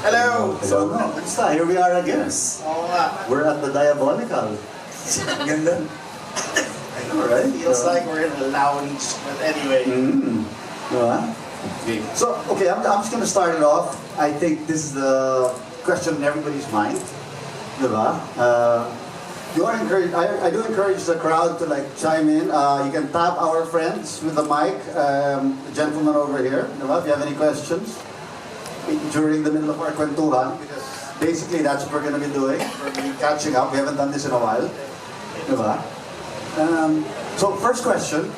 Hello! So, basta, here we are again. Oo nga. We're at the Diabolical. Ganda. I know, right? Feels like we're in a lounge, but anyway. Diba? Okay. So, okay, I'm just going to start it off. I think this is the question in everybody's mind. Diba? You are encouraged, I do encourage the crowd to like chime in. You can tap our friends with the mic. The gentleman over here. Diba? If you have any questions during the middle of our kwentuhan, because basically that's what we're going to be doing. We're going to be catching up. We haven't done this in a while. Diba? So first question,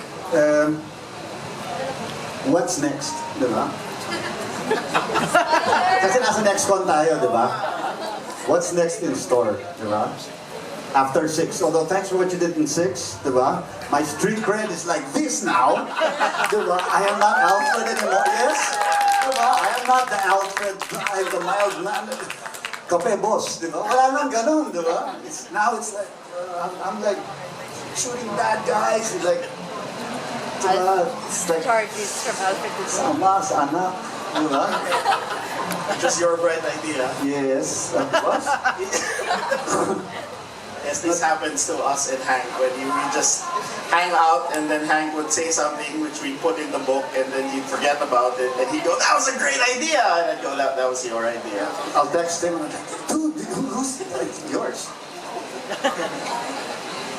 what's next? Diba? Kasi nasa NexCon tayo, diba? What's next in store? Diba? After 6, although thanks for what you did in 6, diba? My street cred is like this now. Diba? I am not Alfred anymore. Yes? Diba? I am not the Alfred, I am the mild man. Kape boss, diba? Wala nang ganun, diba? Now it's like, I'm like, shooting bad guys, it's like, it's like charges from Alfred to sama sa anak, diba? Just your bright idea. Yes, what? Yes, this happens to us and Hank when we just hang out and then Hank would say something which we put in the book and then he'd forget about it and he'd go, that was a great idea! And I'd go, that was your idea. I'll text him and I'm like, dude, who's yours?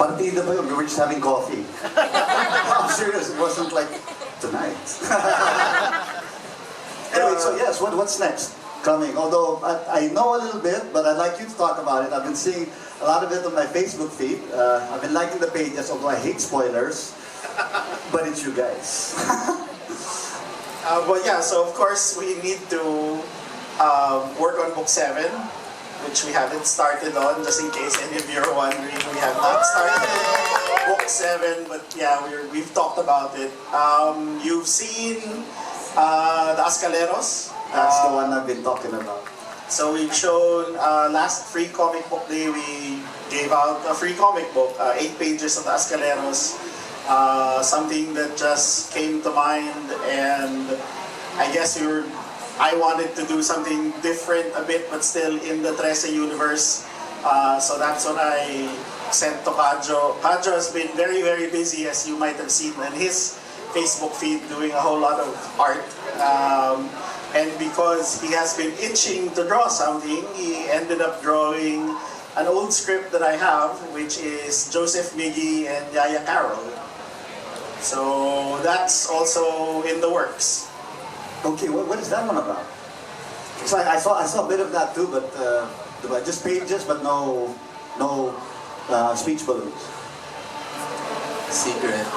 Partida pa yun, we were just having coffee. I'm serious, it wasn't like tonight. Anyway, so yes, what's next? Coming. Although I know a little bit, but I'd like you to talk about it. I've been seeing a lot of it on my Facebook feed. I've been liking the pages, although I hate spoilers. But it's you guys. But yeah, so of course we need to work on book 7. Which we haven't started on, just in case any of you are wondering. We have not started book 7, but yeah, we've talked about it. You've seen the Ascaleros. That's the one I've been talking about. So we've shown, last free comic book day, we gave out a free comic book, 8 pages of the Ascaleros. Something that just came to mind, and I guess I wanted to do something different a bit, but still in the Trese universe. So that's what I sent to Kajo. Kajo has been very, very busy, as you might have seen in his Facebook feed, doing a whole lot of art. And because he has been itching to draw something, he ended up drawing an old script that I have, which is Joseph Miggy and Yaya Carol. So that's also in the works. Okay, what is that one about? So I saw a bit of that too, but just pages, but no speech balloons. Secret.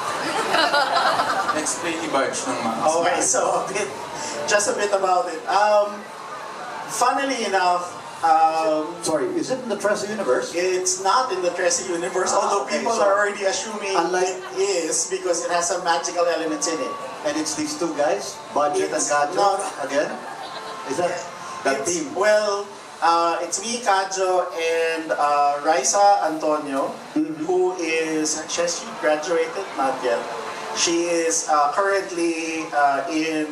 Explain ni Barge ng mga. Okay, so just a bit about it. Funnily enough, sorry, is it in the Trese universe? it's not in the Trese universe, although okay, people so are already assuming unlike- it is because it has some magical elements in it. And it's these two guys, Budjette and It's Kajo, not- again? Is that It's- team? Well, it's me, Kajo, and Raisa Antonio, who is, has she graduated? Not yet. She is currently in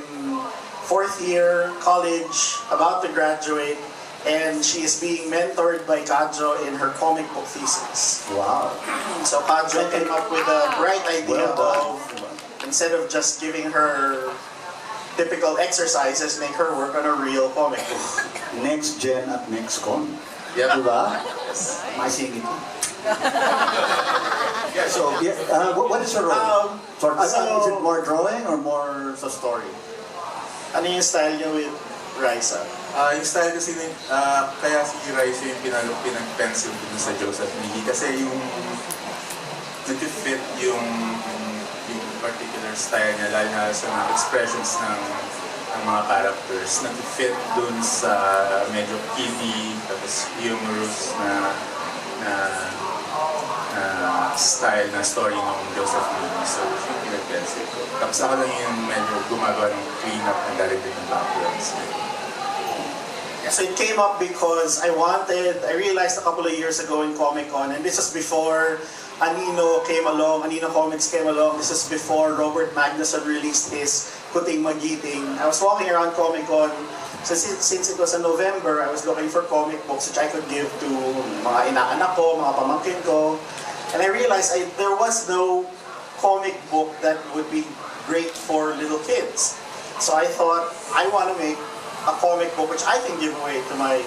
4th year college, about to graduate, and she is being mentored by Kajo in her comic book thesis. Wow. So Kajo came up with a bright idea Well done. of, instead of just giving her typical exercises, make her work on a real comic book. Next gen at NexCon. Yep. Diba? Masing ito. So, yeah, what is her role? Is it more drawing or more sa story? Ano yung style niyo with Raisa? Yung style kasi, kaya si Raisa yung pinag-pencil dun sa Joseph Miggy kasi yung nag-fit yung particular style niya, lalo na sa mga expressions ng mga characters, nag-fit dun sa medyo kiddie, tapos humorous na style na story ng Joseph Miggy. So, yung pinag-pencil ko. Tapos ako lang yung medyo gumagawa ng clean-up ng dalagdag ng backgrounds. So it came up because I realized a couple of years ago in Comic-Con, and this was before Anino came along, Anino Comics came along, this was before Robert Magnuson released his Kuting Magiting. I was walking around Comic-Con So since it was in November, I was looking for comic books which I could give to mga inaanak ko, mga pamangkin ko. And I realized there was no comic book that would be great for little kids. So I thought, I want to make a comic book which I can give away to my,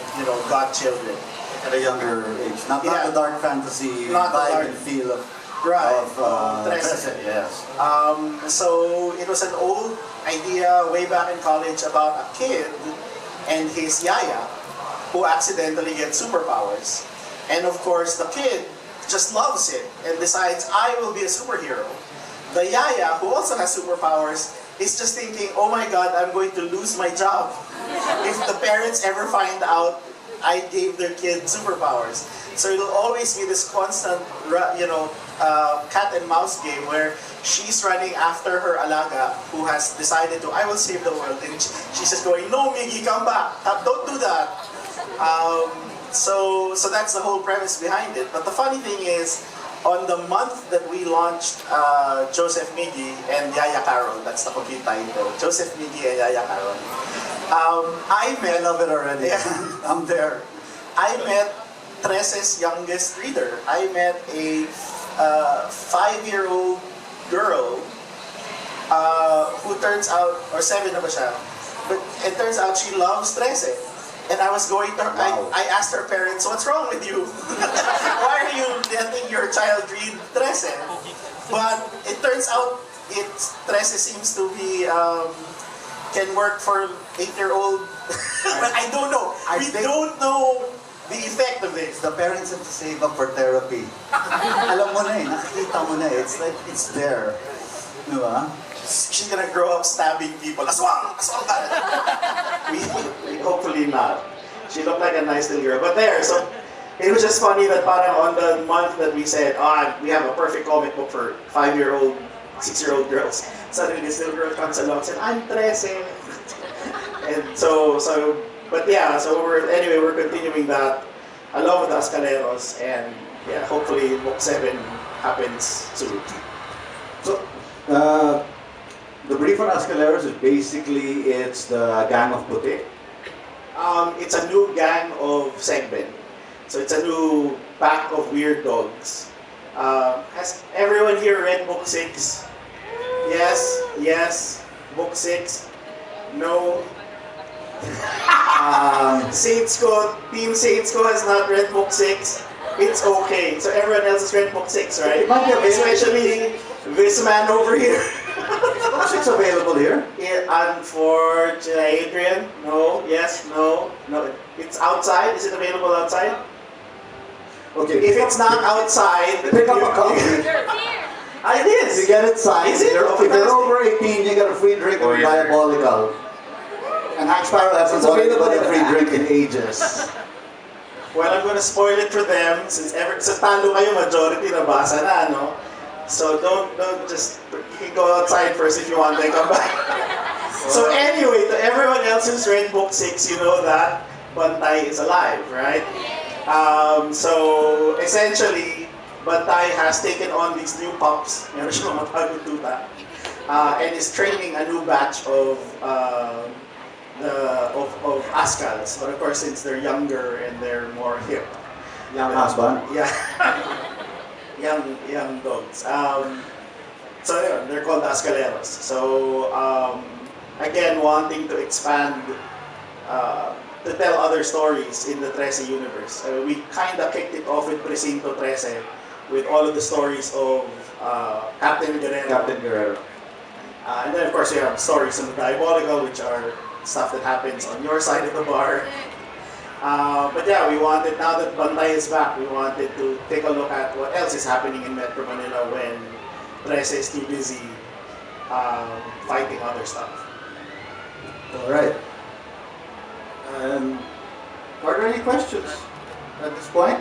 godchildren. At a younger age, not Yeah. the dark fantasy Not the vibe dark- and feel of Right. Trese, yes. So it was an old idea way back in college about a kid and his yaya who accidentally gets superpowers. And of course, the kid just loves it and decides, I will be a superhero. The yaya, who also has superpowers, is just thinking, oh my God, I'm going to lose my job if the parents ever find out I gave their kid superpowers. So it'll always be this constant, cat and mouse game where she's running after her alaga who has decided to, I will save the world. And she's just going, no, Miggy, come back. Don't do that. So that's the whole premise behind it. But the funny thing is, on the month that we launched Joseph Miggy and Yaya Carol, that's the complete title, Joseph Miggy and Yaya Carol, I love it already. Yeah. I'm there. I met Trese's youngest reader. I met a 5-year-old girl who turns out, or 7 na ba siya? But it turns out she loves Trese. And I was going to her, Wow. I asked her parents, what's wrong with you? Why are you letting your child read Trese? But it turns out Trese seems to be, can work for 8-year-old. But I don't know. We don't know the effect of this. The parents have to save up for therapy. Alam mo na eh, nakikita mo na eh. It's like, it's there. Di ba? She's gonna grow up stabbing people. Aswang! Aswang ka! we hopefully not. She looked like a nice little girl. But there, so it was just funny that parang on the month that we said, we have a perfect comic book for 5-year-old, 6-year-old girls. Suddenly this little girl comes along and said, I'm Trese. And but yeah, so we're continuing that along with the Escaleros, and yeah, hopefully book 7 happens soon. So, the brief on Escaleros is basically, it's the gang of Puti. It's a new gang of segment. So it's a new pack of weird dogs. Has everyone here read book 6? Yes. Book 6? No. Team Saints Co has not read book 6. It's okay. So everyone else has read book 6, right? It might be available. Especially this man over here. Book 6 available here. Unfortunately, Adrian? No. Yes. No. It's outside. Is it available outside? Okay. If it's not outside, Pick up a copy. It is. You get it signed. Is it? If you're over 18, you get a free drink of Diabolical. And Hank Sparrow hasn't bought anybody a free drink in ages. Well, I'm going to spoil it for them since sa talo kayo, majority nabasa na, no? So don't just, you can go outside first if you want, then come back. So anyway, to everyone else who's read book 6, you know that Bantay is alive, right? So essentially, Bantay has taken on these new pups, meron siya mga bagong tuta, and is training a new batch of Ascals, but of course since they're younger and they're more hip. Young husband. Yeah. young dogs. So yeah, they're called Ascaleros. So again, wanting to expand, to tell other stories in the Trese universe. We kind of kicked it off with Precinto Trese, with all of the stories of Captain Guerrero. And then of course we have stories in the Diabolical, which are stuff that happens on your side of the bar. But yeah, we wanted, now that Bantay is back, we wanted to take a look at what else is happening in Metro Manila when Trese is too busy fighting other stuff. Alright. Are there any questions at this point?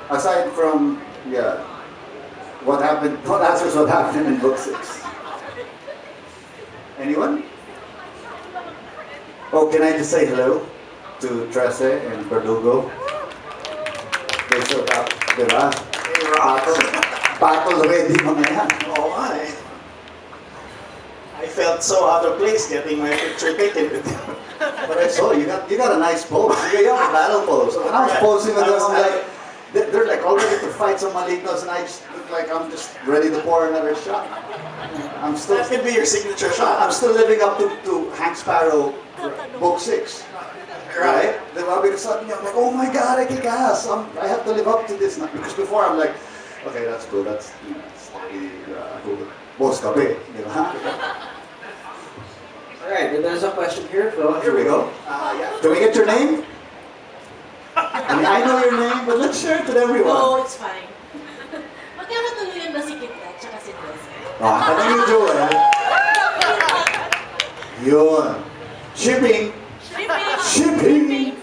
Aside from, what answers what happened in book 6? Anyone? Oh, can I just say hello to Trese and Verdugo? They showed up, diba? Hey, Rock. Battle ready mga yan. Oo nga eh. I felt so out of place getting my picture taken with him. But I saw you got a nice pose. You have a battle pose. So when I was posing with them, I'm like, they're like all ready to fight some malignos, and I just look like I'm just ready to pour another shot. I'm still. That could be your signature shot. I'm still living up to Hank Sparrow, Book 6. Right? Diba? Because suddenly I'm like, oh my God, I kick ass. I have to live up to this now. Because before I'm like, okay, that's cool. That's really cool. Boss kape. Diba? Alright, there's a question here. Here we go. Yeah. Can we get your name? I mean, I know your name, but let's share it with everyone. No, it's fine. Magkakatuluyan ba si Kitkat tsaka si Trese? Ano yung Joel? Yun. Shipping. Shipping.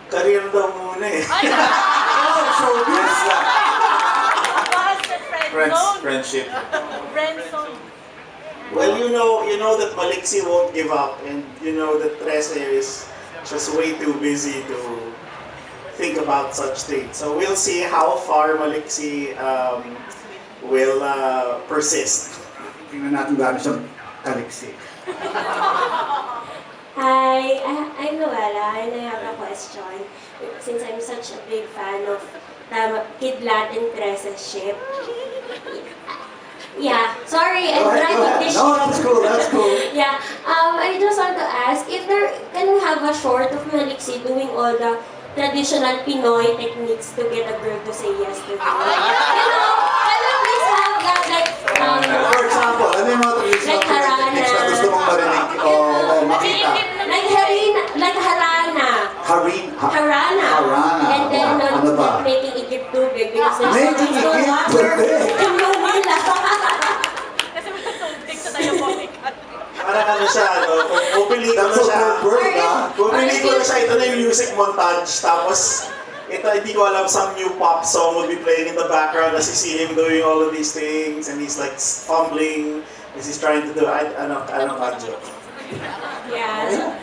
Career daw muna eh. Showbiz. Friendship. Friend zone. Well, you know that Maliksi won't give up, and you know that Trese is just way too busy to think about such things. So we'll see how far Maliksi will persist. Tingnan natin gaano siyang kaliksi. Hi, I'm Noella and I have a question. Since I'm such a big fan of Kid Latin Trese ship. Yeah, sorry, I'm Go driving ahead. this No, that's cool, that's cool. Yeah, I just want to ask if can we have a short of Maliksi doing all the traditional Pinoy techniques to get a girl to say yes to you? Can we please have that For example, ano yung mga traditional like harana. techniques na gusto mong marinig o makita? like harana. Harana. And then Ano ba? making igip tubig because there's Making no igip water tubig? in Manila. Kasi may tubig sa Diabolical. Parang ano siya, kung pelikula That's so siya, perfect, ha? kung pelikula siya, ito na yung music montage, tapos ito, hindi ko alam, some new pop song will be playing in the background as you see him doing all of these things, and he's like fumbling as he's trying to do, ano, Kajo. Yeah.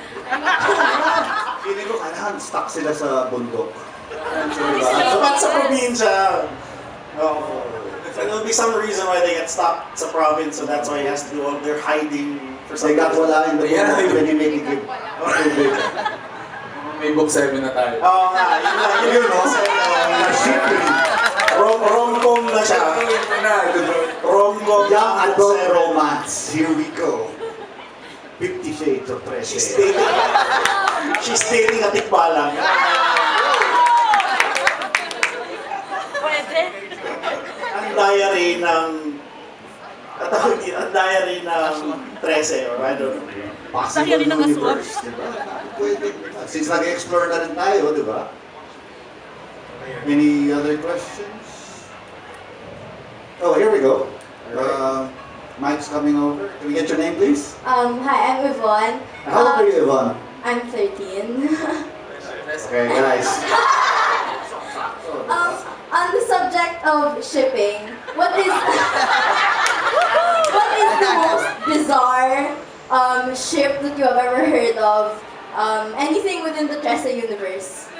Feeling ko kailangan stuck sila sa bundok. Dapat sa probinsya, there'll be some reason why they get stuck sa province, so that's why he has to do all, they're hiding for some They got reason. wala in the bundok, then you make it give tubig. May book 7 na tayo. Oo nga, yun no? shipping. Rom-com na siya. Rom-com. Young adult romance. Here we go. 50 Shades of She's Trese. dating a tikbalang. Pwede. Ang diary ng Trese, or I don't know. Possible Diary ng aswang. universe, diba? Pwede. Since nag-explore na rin tayo, diba? Any other questions? Oh, here we go. Mike's coming over. Can we get your name, please? Hi, I'm Yvonne. How old are you, Yvonne? I'm 13. Okay, guys. On the subject of shipping, what is the most bizarre ship that you have ever heard of? Anything within the Trese universe?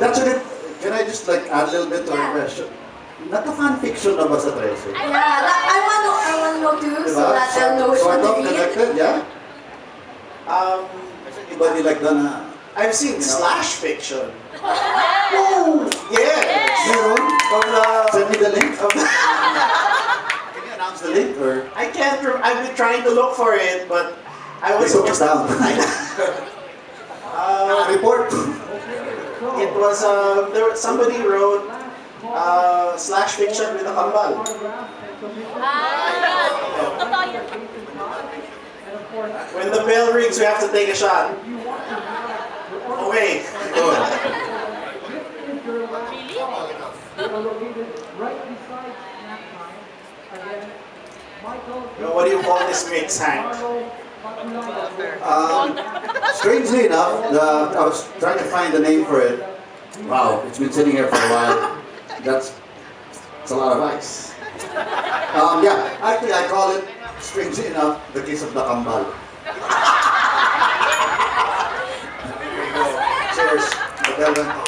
That's a good. Can I just like add a little bit to our question? Naka-fan fiction na ba sa Trese? Yeah, I want to know too, so Diba? that I'll know which Sort one to of read. connected, yeah? Anybody like that na? I've seen slash fiction. Oh! Yes! Meron? Of the, Send me the link. of the, Can you announce the link or? I can't I've been trying to look for it, but I was They took us down. Report. It was somebody wrote slash fiction with a kambal. Totoo yan. When the bell rings, we have to take a shot. Okay. What do you call this mix, Hank? Strangely enough, I was trying to find the name for it. Wow, it's been sitting here for a while. That's a lot of ice. Yeah, actually I call it, strangely enough, the case of the kambal. There you go. Cheers. The bell went off.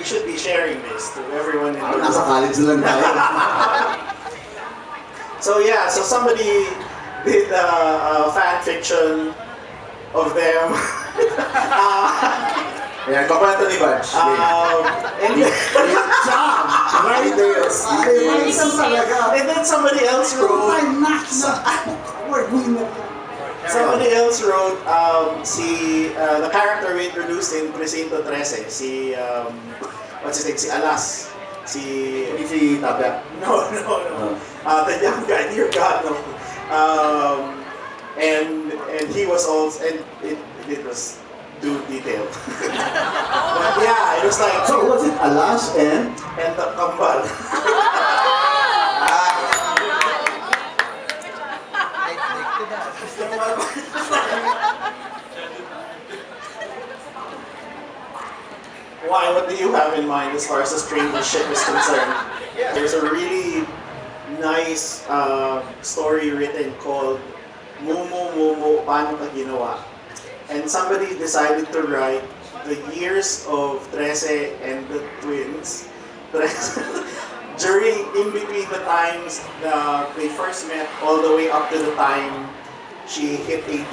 should be sharing this to everyone in the Nasa college lang tayo. So yeah, so somebody did a fan fiction of them. Ayan, kakwento ni Budge. And then somebody else wrote. Somebody else wrote the character we introduced in Precinto Trese, what's his name? Si Alas. Hindi si Tabia. No. The young guy, dear God, no. And he was also, and it was too detailed. But yeah, it was like. So was it Alas and the Kambal. Why? What do you have in mind as far as the stranger ship is concerned? There's a really nice story written called Mumu, Paano Ka Ginawa? And somebody decided to write the years of Trese and the twins during, in between the times they first met all the way up to the time she hit 18.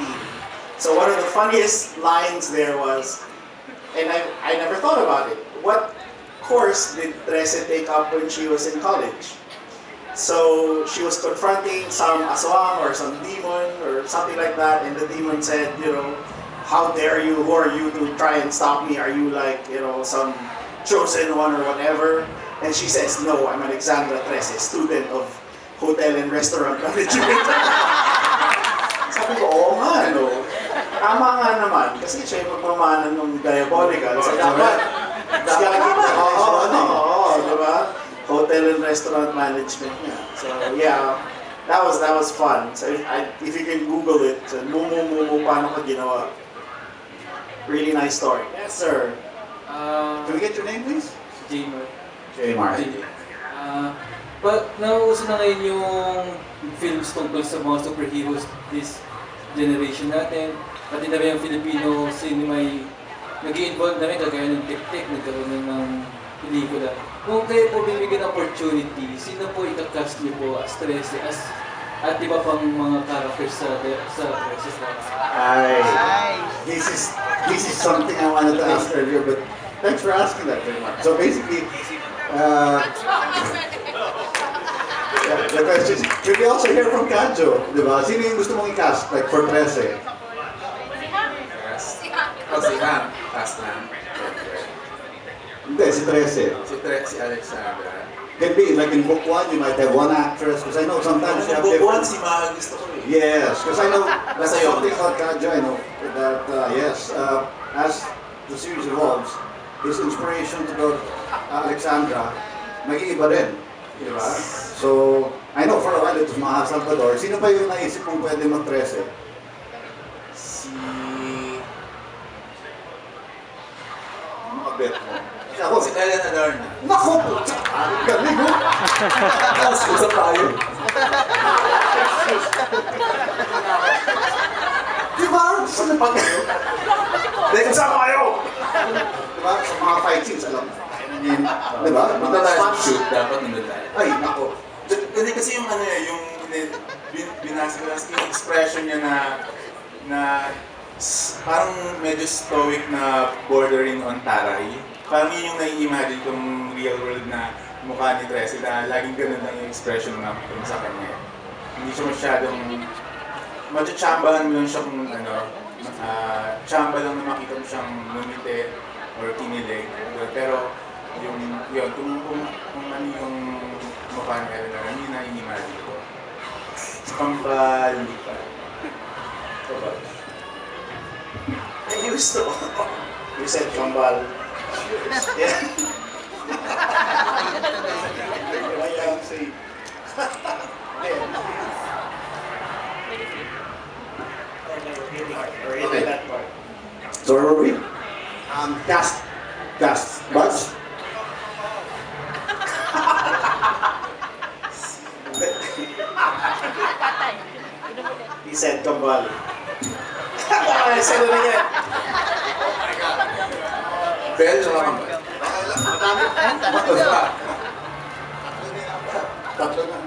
So one of the funniest lines there was, and I never thought about it, what course did Trese take up when she was in college? So she was confronting some aswang or some demon or something like that, and the demon said, you know, how dare you, who are you to try and stop me? Are you like, you know, some chosen one or whatever? And she says, no, I'm Alexandra Trese, student of hotel and restaurant management. Sabi ko, oo nga, no? Tama nga naman, kasi siya yung magmamanan ng Diabolical. So dapat, diba? Hotel and restaurant management niya. So yeah, that was fun. So if you can Google it, Mumu, Paano Ka Ginawa? Really nice story. Yes, sir. Can we get your name, please? Jamer. Jaymar. But nauuso na ngayon yung films tungkol sa mga superheroes this generation natin. Pati na rin yung Filipino cinema ay nag-i-involve na rin, kagaya ng Tik-Tik, nagkaroon ng pelikula. Kung kayo po bibigyan ng opportunity, sino po ika-cast niyo po as Trese, at iba pang mga characters sa Trese? This is something I wanted to ask earlier, but thanks for asking that very much. So basically, the question is, can we also hear from Kajo? Diba? Sino yung gusto mong i-cast, like for Trese? Si Hank, cast lang. Hindi, si Trese. Si Alexandra. Can be, like in book 1, you might have one actress, because I know sometimes you have different... si Mahal gusto ko eh. Yes, because I know, that's something about Kajo, I know, that, as the series evolves, his inspiration to go Alexandra, mag-iiba rin. Diba? So, I know for a while it was Mahal Salvador. Sino pa yung naisip mong pwede mag-Trese? Bet mo. Ako, si Ellen Adarna. Naku! Ang galing mo! Tapos, usap tayo. Diba? Saan pa kayo? Kasama kayo! Diba? Sa mga fight scenes, alam mo. Diba? Punta tayo sa shoot, dapat nandun tayo. Ay, naku. Kasi yung ano yung binasa ko lang yung expression niya na parang medyo stoic na bordering on taray. Parang yun yung nai-imagine kong real world na mukha ni Trese na laging ganun lang yung expression na makikita sa kanya. Hindi siya masyadong... Matchambahan mo lang siya kung ano, chamba lang na makita mo siyang ngumiti or kinilig. Pero kung ano yung mukha niya, yun yung nai-imagine ko. Kambal, hindi pa. So, I used to. You said Kambal. Yeah. I can't say. Really that part. So where were we? Cast. Buds? He said Kambal. I said it again. Bell, wala kang ba? Tatlo na.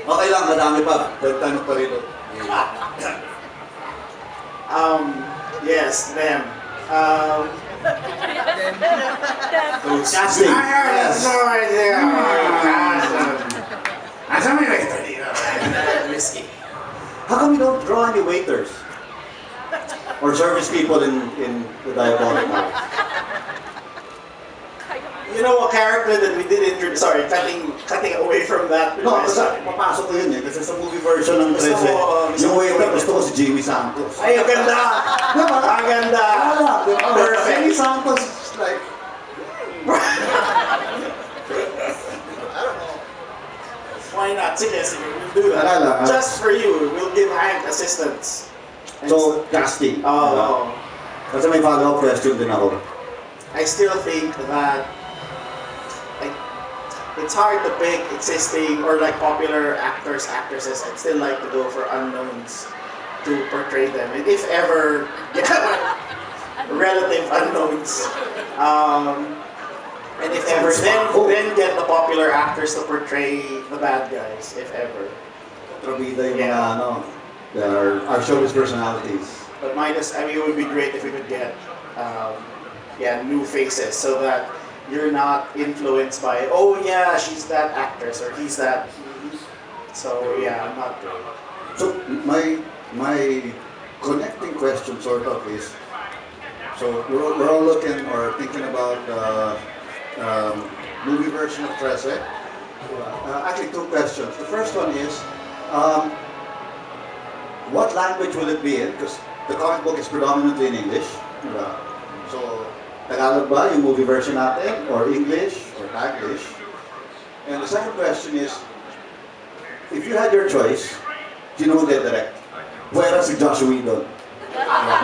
Okay lang, madami pa. Tanong pa rin. Yes, them. Casting. Yes. No idea. Whiskey. How come you don't draw any waiters? Or service people in the Diabolical? You know, a character that we did introduce, sorry, cutting away from that. No, kasi papasok ko yun eh. Kasi sa movie version ng Trese, yung waiter gusto ko si Jimmy Santos. Ay, ang ganda! Ang ganda! Perfect! Jimmy Santos is like... Why not? Sige, we'll do that. Just for you, we'll give Hank assistance. So, casting. Oh. Kasi may follow-up question din ako. I still think that it's hard to pick existing or like popular actors, actresses. I'd still like to go for unknowns to portray them. And if ever, relative unknowns. And if ever, then get the popular actors to portray the bad guys, if ever. Trabida yung mga ano, our showbiz personalities. But it would be great if we could get new faces so that you're not influenced by, oh yeah, she's that actress or he's that. So yeah, I'm not good. So my connecting question sort of is, so we're all looking or thinking about movie version of Trese. Actually, two questions. The first one is, what language will it be in? Because the comic book is predominantly in English. So, Tagalog ba yung movie version natin? Or English? Or Taglish? And the second question is, if you had your choice, sino mo direct? Where si Joss Whedon?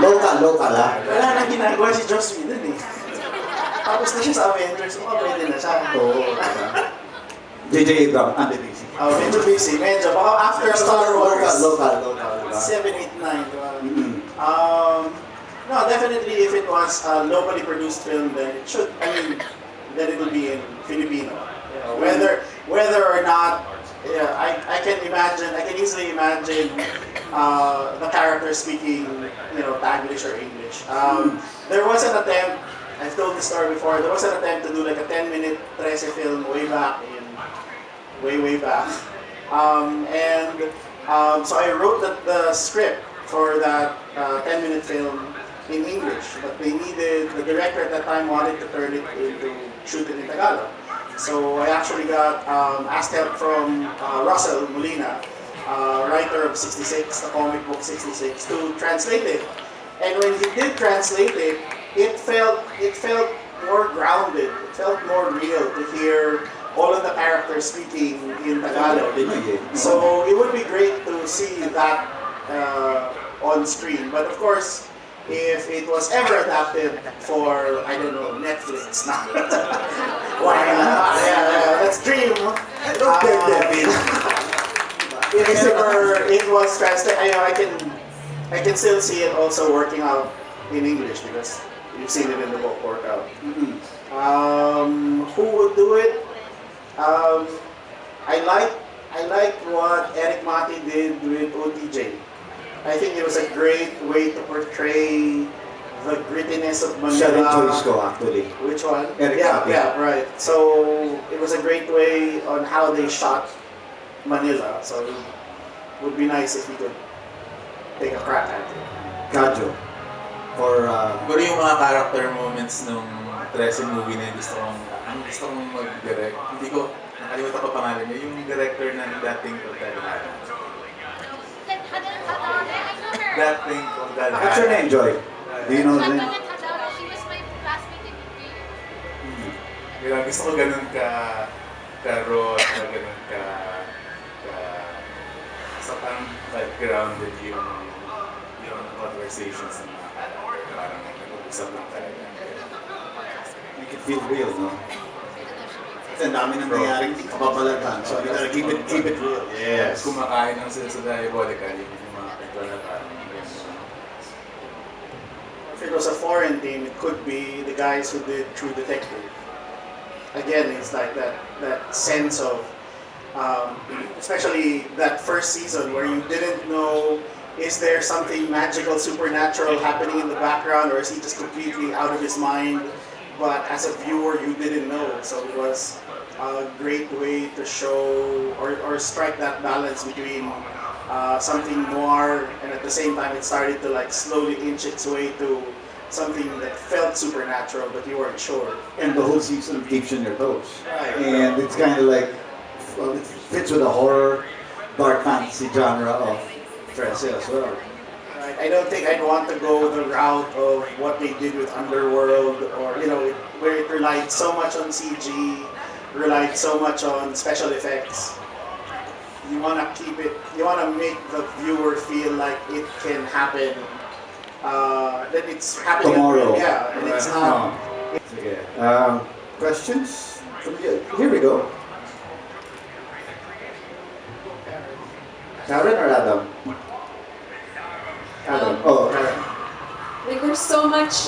Local ha? Wala nang ginagawa si Joss Whedon eh. Tapos na siya sa Avengers, pwede na siya. Oo. J.J. Abrams, busy. Medyo busy. Medyo. Baka after Star Wars. Local. 7, 8, 9. No, definitely if it was a locally produced film, then it should, then it will be in Filipino. Whether or not, I can easily imagine the character speaking, Taglish or English. There was an attempt, I've told this story before, there was an attempt to do like a 10-minute Trese film way back. So I wrote the script for that 10-minute film in English, but the director at that time wanted to shoot it in Tagalog. So I actually got asked help from Russell Molina, writer of 66, the comic book 66, to translate it. And when he did translate it, it felt more grounded. It felt more real to hear all of the characters speaking in Tagalog. So it would be great to see that on screen. But of course, if it was ever adapted for, I don't know, Netflix, why not? Yeah, let's dream. If ever it was translated, I can still see it also working out in English because you've seen it in the book work out. Who would do it? I like what Eric Mati did with OTJ. I think it was a great way to portray the grittiness of Manila. Siya rin choice ko actually. Which one? Eric Mati. Yeah, right. So it was a great way on how they shot Manila. So it would be nice if we could take a crack at it. Kajo. Siguro yung mga character moments nung Trese movie na gusto kong mag-direct. Hindi ko, nakalimutan ko pangalan niya, yung director na dating Kodalhan. Dating Kodalhan. What's your name, Joy? Do you know the name? She was my classmate in degree. Kaya gusto ko ganun ka-raw at ganun sa parang grounded yung conversations ng mga character. Parang nag-uusap lang talaga. Make it feel real, no? Kasi ang dami nang nangyaring kapabalatan. So you gotta keep it real. Yes. Kumakain lang sila sa Diabolical, yung mga kwento na parang if it was a foreign team, it could be the guys who did True Detective. Again, it's like that sense of, especially that first season where you didn't know, is there something magical, supernatural happening in the background, or is he just completely out of his mind? But as a viewer, you didn't know. So it was a great way to show or strike that balance between something noir, and at the same time it started to like slowly inch its way to something that felt supernatural, but you weren't sure. And the whole season keeps you on your toes. Right. And it's kind of like, well, it fits with the horror, dark fantasy genre of Trese as well. Right. I don't think I'd want to go the route of what they did with Underworld, or where it relied so much on CG, relied so much on special effects. You want to keep it. You want to make the viewer feel like it can happen. That it's happening Tomorrow. Yeah, and it's not. Okay. Questions? Here we go. Karen or Adam? Adam. Oh, Karen. Like there's so much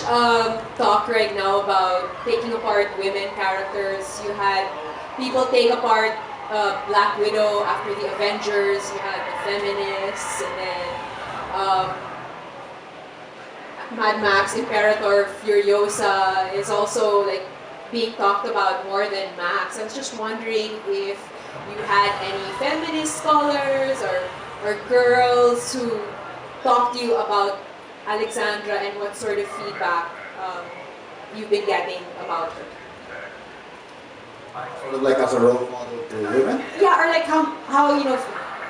talk right now about taking apart women characters. You had people take apart Black Widow after the Avengers. You had the feminists, and then Mad Max Imperator Furiosa is also like being talked about more than Max. I was just wondering if you had any feminist scholars or girls who talked to you about Alexandra and what sort of feedback you've been getting about her. Sort of like as a role model to women? Yeah, or like how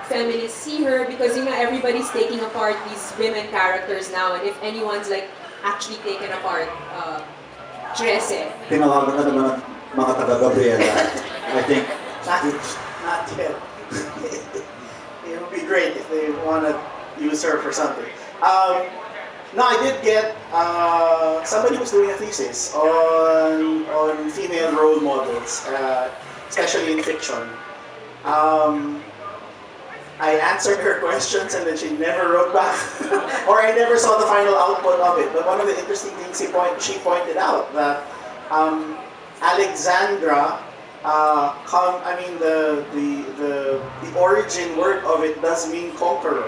feminists see her, because everybody's taking apart these women characters now, and if anyone's like actually taken apart Trese. Tinawagan na naman ng mga taga-Gabriela. I think. Not yet. It would be great if they want to use her for something. No, I did get somebody was doing a thesis on female role models, especially in fiction. I answered her questions and then she never wrote back, or I never saw the final output of it. But one of the interesting things she pointed out that Alexandra, the origin word of it does mean conqueror,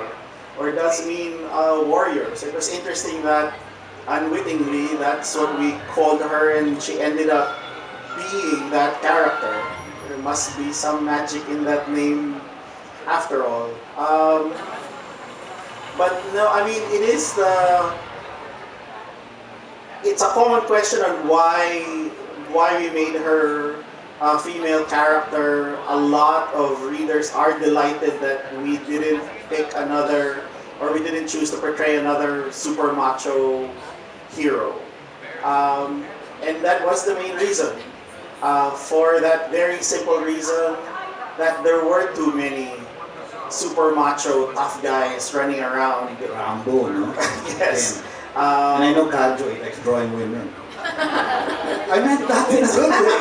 or does mean warrior. So it was interesting that unwittingly that's what we called her, and she ended up being that character. There must be some magic in that name after all. But no, it's a common question on why we made her a female character. A lot of readers are delighted that we didn't pick another, or we didn't choose to portray another super macho hero. And that was the main reason. For that very simple reason that there were too many super macho tough guys running around. Rambo, no? Yes. And I know Kajo, he likes drawing women. I meant that in a good way.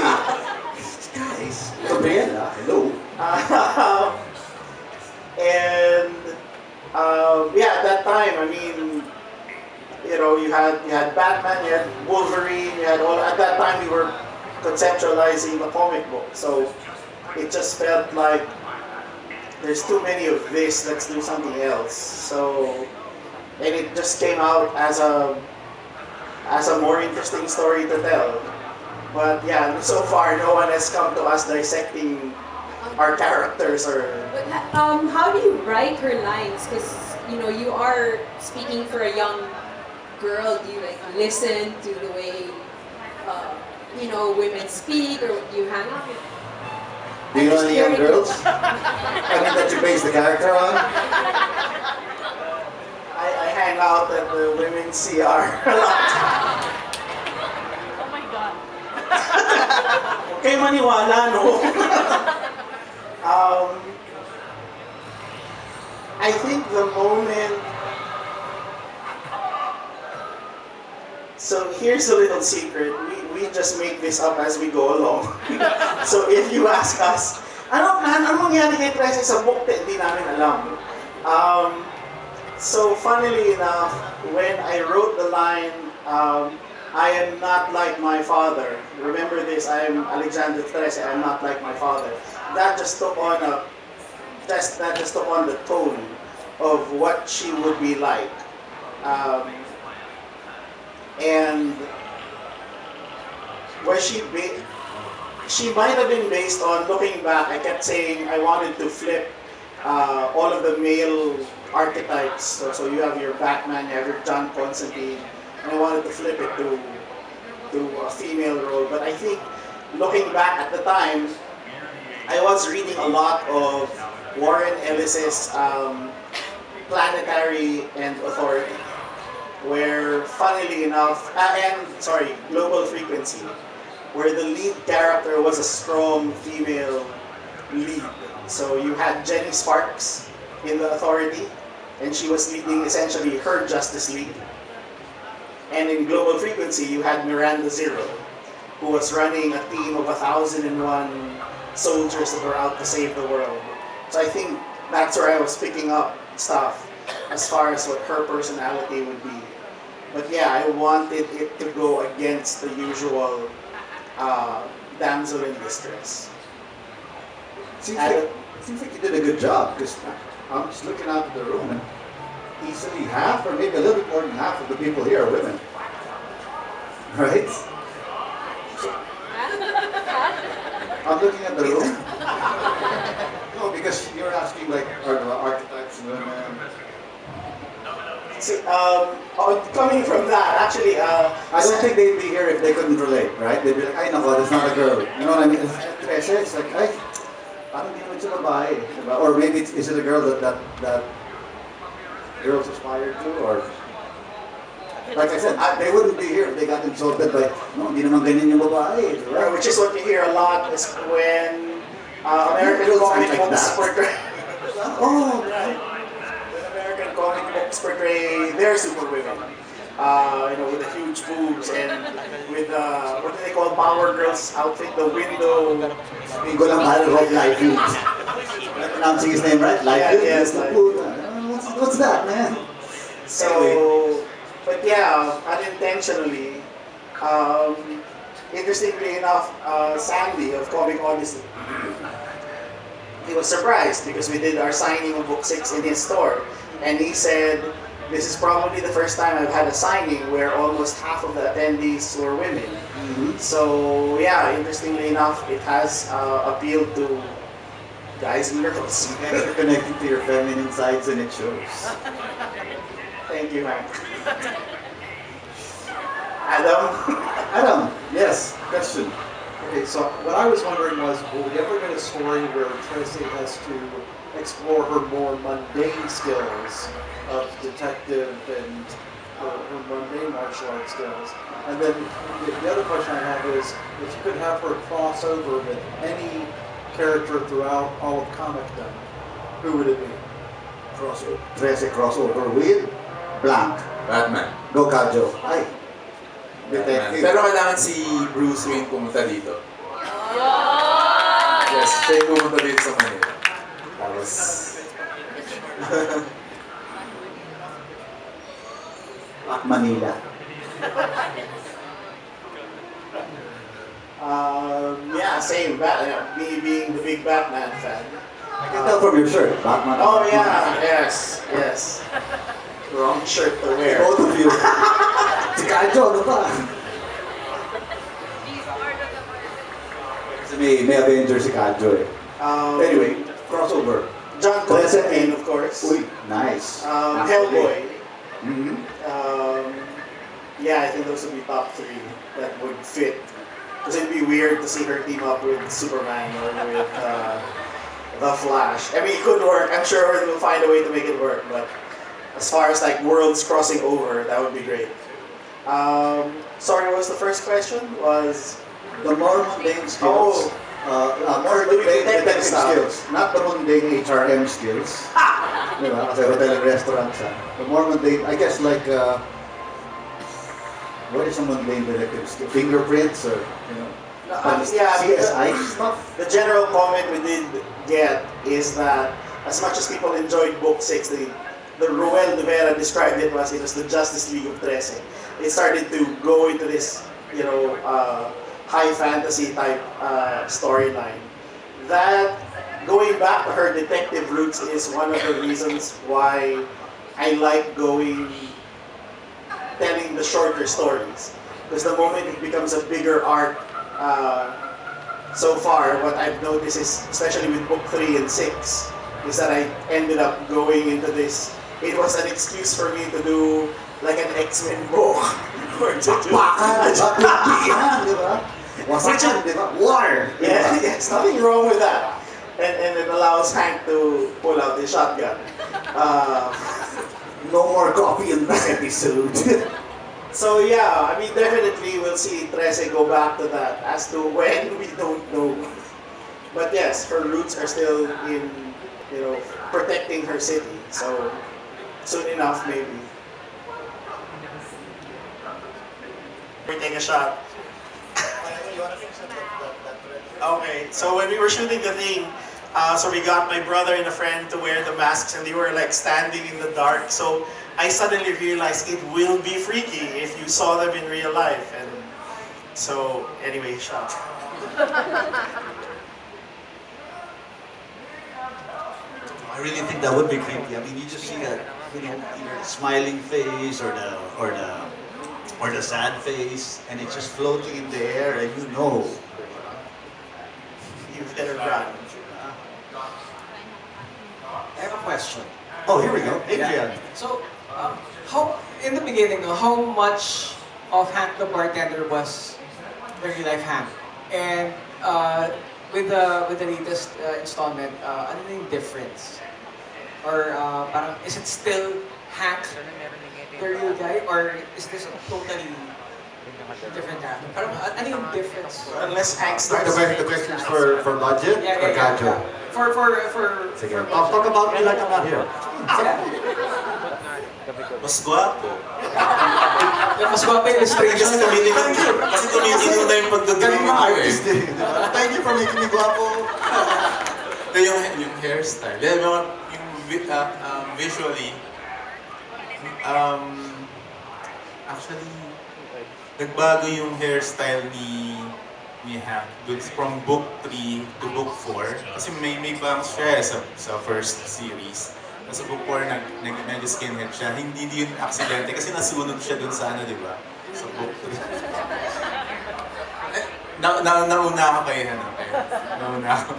Guys, Gabriela, hello. At that time, you had Batman, you had Wolverine, you had all. At that time, we were conceptualizing the comic book, so it just felt like there's too many of this. Let's do something else. So, and it just came out as a more interesting story to tell. But yeah, so far no one has come to us dissecting our characters or. But how do you write her lines? Because you are speaking for a young girl. Do you like listen to the way women speak, or do you hang out with? Do you know any young girls? That you base the character on? I hang out at the women's CR a lot. Oh my God. Okay, maniwala, no? I think the moment. So here's a little secret. We just make this up as we go along. So if you ask us, anong mangyari kay Trese sa book? Hindi namin alam. So funnily enough, when I wrote the line, I am not like my father. Remember this, I am Alexander Trese, I am not like my father. That just took on the tone of what she would be like. And where she might have been based on, looking back, I kept saying I wanted to flip all of the male archetypes. So you have your Batman, you have your John Constantine, and I wanted to flip it to a female role. But I think, looking back at the time, I was reading a lot of Warren Ellis's Planetary and Authority, where, funnily enough, Global Frequency, where the lead character was a strong female lead. So you had Jenny Sparks in the Authority, and she was leading essentially her Justice League. And in Global Frequency, you had Miranda Zero, who was running a team of 1,001 soldiers that were out to save the world. So I think that's where I was picking up stuff as far as what her personality would be. But yeah, I wanted it to go against the usual damsel in distress. Seems like you did a good job, because I'm just looking out at the room, and easily half, or maybe a little bit more than half of the people here are women. Right? I'm looking at the room. No, because you're asking, like, are the archetypes women? See, coming from that, actually, I don't think they'd be here if they couldn't relate, right? They'd be like, ay nako, that's not a girl. You know what I mean? Trese, it's like, ay, parang di naman siya babae. Diba? Or maybe is it a girl that girls aspire to? Or, like I said, they wouldn't be here if they got insulted by, no, hindi naman ganyan yung babae. Right? which is what you hear a lot, is when American comic books portray. Oh, right. When American comic books portray their superwomen, with the huge boobs and with what do they call Power Girls outfit, the window. Hindi ko lang mahal Rob Liefeld. Pronouncing his name right? Liefeld? Yeah, yes, What's that, man? So, but yeah, unintentionally, interestingly enough, Sandy of Comic Odyssey, he was surprised because we did our signing of Book 6 in his store, and he said, this is probably the first time I've had a signing where almost half of the attendees were women. Mm-hmm. So yeah, interestingly enough, it has appealed to guys and girls. You guys are connected to your feminine sides, and it shows. Thank you, Hank. Adam? Adam, yes, question. Okay, so what I was wondering was, will we ever get a story where Trese has to explore her more mundane skills of detective and her mundane martial arts skills? And then the other question I have is, if you could have her cross over with any character throughout all of comicdom, who would it be? Crossover. Trese crossover with blank. Batman. Go Kajo. Ay. Detective. Pero kailangan si Bruce Wayne pumunta dito. Yes, siya yung pumunta dito sa Manila. Tapos... Manila. Yeah, same. Me being the big Batman fan. I can tell from your shirt, Batman. Oh yeah, yes. Wrong shirt to wear. Both of you. Si Kajo, ano ba? Kasi may Avenger si Kajo eh. Anyway, crossover. John Constantine, of course. Uy, nice. Hellboy. Mm-hmm. Yeah, I think those would be top 3 that would fit. Because it'd be weird to see her team up with Superman or with The Flash. I mean, it could work. I'm sure we'll find a way to make it work. But as far as like worlds crossing over, that would be great. Sorry, what was the first question? Was the more mundane skills. More mundane detective skills. Not the mundane HRM skills. Diba? Kasi hotel and restaurant siya. The more mundane, I guess like, what is a mundane detective skill? Fingerprints or, CSI stuff? The general comment we did get is that as much as people enjoyed Book 6, the Ruel de Vera described it was the Justice League of Trese. it started to go into this, high fantasy type storyline. That, going back to her detective roots, is one of the reasons why I like telling the shorter stories. Because the moment it becomes a bigger arc, so far, what I've noticed is, especially with book 3 and 6, is that I ended up going into this. It was an excuse for me to do like an X-Men book. Or to do... Water! Yeah, yes, nothing wrong with that. And it allows Hank to pull out his shotgun. No more coffee in this episode. So yeah, I mean, definitely we'll see Trese go back to that. As to when, we don't know. But yes, her roots are still in, protecting her city. So soon enough, maybe. We take a shot. Okay, so when we were shooting the thing, so we got my brother and a friend to wear the masks, and they were like standing in the dark. So I suddenly realized it will be freaky if you saw them in real life. And so anyway, shot. I really think that would be creepy. I mean, you just see that, either the smiling face or the sad face, and it's just floating in the air, and You better run. I have a question. Oh, here we go. Adrian. So, how in the beginning, how much of Hank the bartender was the real life Hank, and with the latest installment, ano na yung difference? Or parang is it still Hank, the real guy, or is this a totally different character? Parang ano yung difference? Unless Hank The starts. question is for Budjette or Kajo? For Sige, talk about me like I'm not here. Mas gwapo. Mas guwapo yung illustration. Kasi tumitingin na yung pagdadrawing Galing mga ko artist eh. Thank you for making me guwapo. Yung hairstyle. Yung visually, actually, nagbago yung hairstyle ni Hank from book 3 to book 4. Kasi may bangs siya sa first series. Sa book 4, nag-skinhead siya. Hindi yun aksidente kasi nasunod siya dun sa di ba? Sa book 3. Nauna ako kayo, Nauna ako.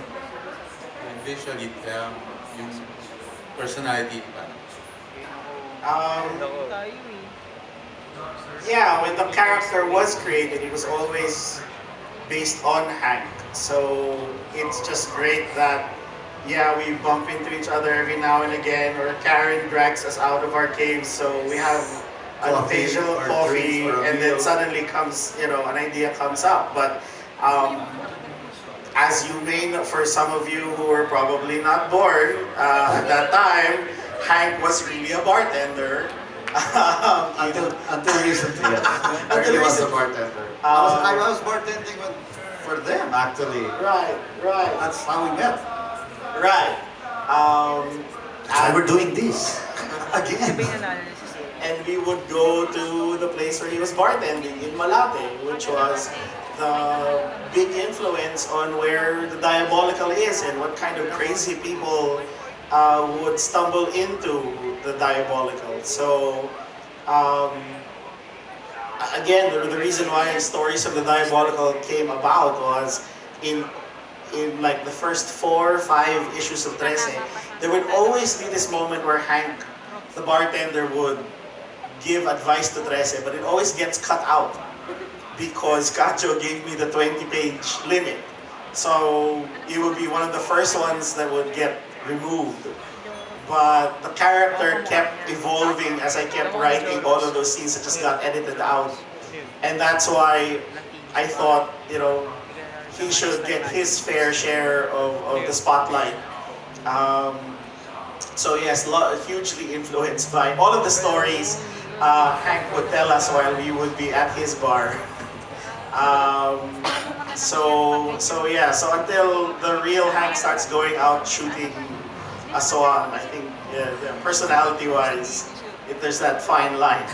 Visually, yung personality pa. Yeah, when the character was created, it was always based on Hank. So it's just great that, yeah, we bump into each other every now and again, or Karen drags us out of our caves, so we have an occasional coffee, and then suddenly comes, an idea comes up. But as you may know, for some of you who were probably not born at that time, Hank was really a bartender. Until recently, yes. Until I was a recently. bartender. I was bartending for them, actually. Right. That's how we met. Right. And we're doing this again. And we would go to the place where he was bartending in Malate, which was the big influence on where the Diabolical is and what kind of crazy people would stumble into the Diabolical. So, again, the reason why stories of the Diabolical came about was in like the first 4 or 5 issues of Trese, there would always be this moment where Hank, the bartender, would give advice to Trese, but it always gets cut out because Kajo gave me the 20-page limit. So it would be one of the first ones that would get removed. But the character kept evolving as I kept writing all of those scenes that just got edited out. And that's why I thought, he should get his fair share of the spotlight. So yes, hugely influenced by all of the stories Hank would tell us while we would be at his bar. So until the real Hank starts going out shooting a swan, I think personality-wise, there's that fine line.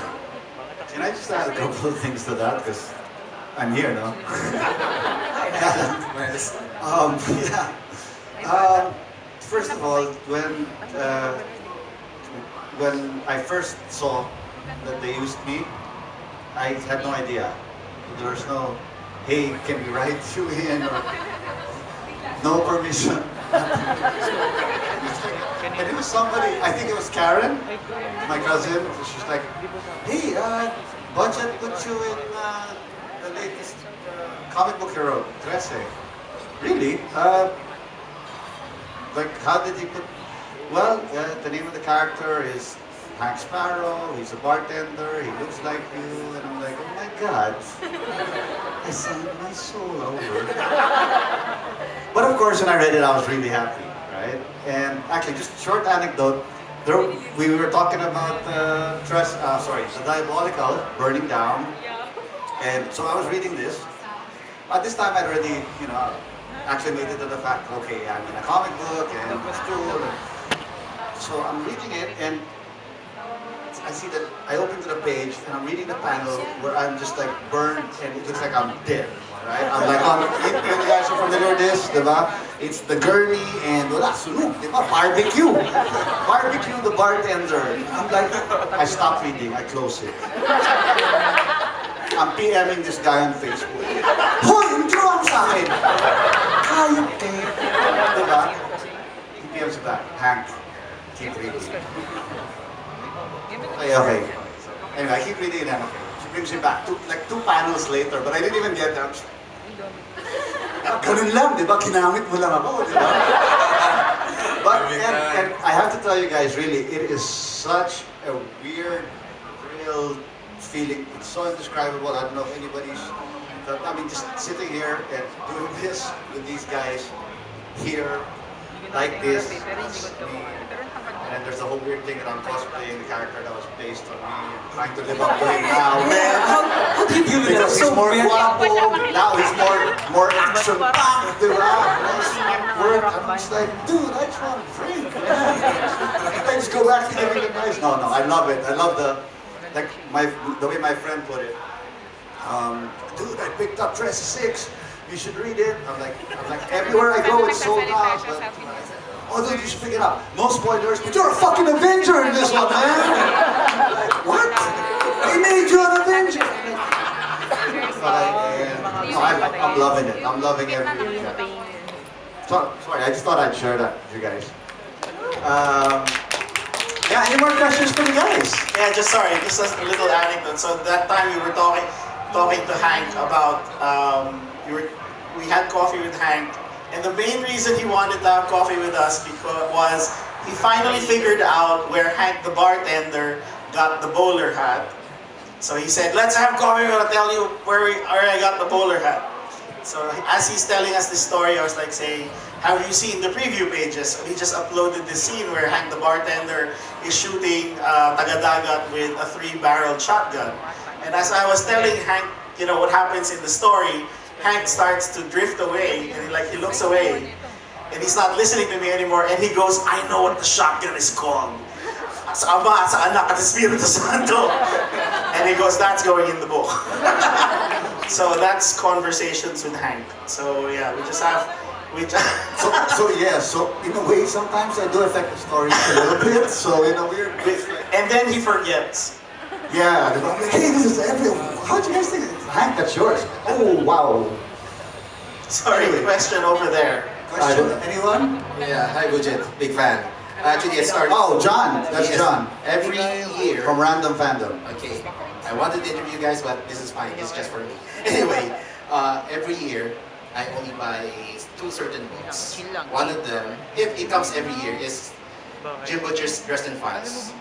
Can I just add a couple of things to that? Because I'm here now. Yeah. First of all, when I first saw that they used me, I had no idea. There was no, hey, can we write you in? Or no permission. And it was somebody, I think it was Karen, my cousin. She's like, hey, Budjette put you in the latest comic book hero, Trese. Really? Like, how did he put... Well, the name of the character is Hank Sparrow. He's a bartender. He looks like you. And I'm like, oh my God. I signed my soul over. But of course, when I read it, I was really happy, right? And actually, just a short anecdote. We were talking about the Diabolical burning down. And so I was reading this. At this time, I'd already, actually made it to the fact, okay, I'm in a comic book and it's cool. So I'm reading it and I see that I open to the page and I'm reading the panel where I'm just like burned and it looks like I'm dead, right? I'm like, you guys are familiar with this, diba? It's the gurney and wala, sunog, diba? Barbecue. Barbecue the bartender. I'm like, I stop reading, I close it. I'm PMing this guy on Facebook. Hoy, hindi mo sa akin! Hayop eh! Diba? He PMs back. Hank, keep reading. Okay. Anyway, I keep reading and okay. She brings me back, like two panels later, but I didn't even get that. Ganun lang, di ba? Ginamit mo lang ako, di ba? But, and I have to tell you guys, really, it is such a weird, real feeling. It's so indescribable. I don't know if anybody's... I mean, just sitting here and doing this with these guys here, like this. And there's a whole weird thing that I'm cosplaying the character that was based on me, trying to live up to it now. Man, How did you do that? because he's So more very- guapo, now he's more action-packed, diba? I'm just like, dude, I just want to drink, man. I just go back to giving advice. No, I love it. I love the way my friend put it. Dude, I picked up Trese 6. You should read it. I'm like, everywhere I go, it's sold out. But, oh, dude, you should pick it up. No spoilers, but you're a fucking Avenger in this one, man. Like, what? They made you an Avenger. I'm loving it. I'm loving every. Sorry, I just thought I'd share that with you guys. Yeah, any more questions for the guys? Yeah, just a little anecdote. So that time we were talking to Hank about we had coffee with Hank, and the main reason he wanted to have coffee with us was he finally figured out where Hank the bartender got the bowler hat. So he said, "Let's have coffee. I'm gonna tell you where I got the bowler hat." So as he's telling us this story, I was like saying, have you seen the preview pages? So he just uploaded this scene where Hank the bartender is shooting taga-dagat with a 3-barreled shotgun. And as I was telling Hank, what happens in the story, Hank starts to drift away, and he looks away, and he's not listening to me anymore, and he goes, "I know what the shotgun is called. Sa Ama, sa Anak, at Espiritu Santo." And he goes, "That's going in the book." So that's conversations with Hank. So yeah, So in a way, sometimes I do affect the story a little bit. So in a weird way. And then he forgets. Yeah, I'm like, hey, this is everyone. How'd you guys think? Hank, that's yours. Oh, wow. Sorry, question over there. Question, anyone? Yeah, hi Budjette, big fan. Actually, it started... Oh, John. That's Yes. John. Every year... From Random Fandom. Okay, I wanted to interview you guys, but this is fine, it's just for me. Anyway, every year, I only buy 2 certain books. One of them, if it comes every year, is Jim Butcher's Dresden Files.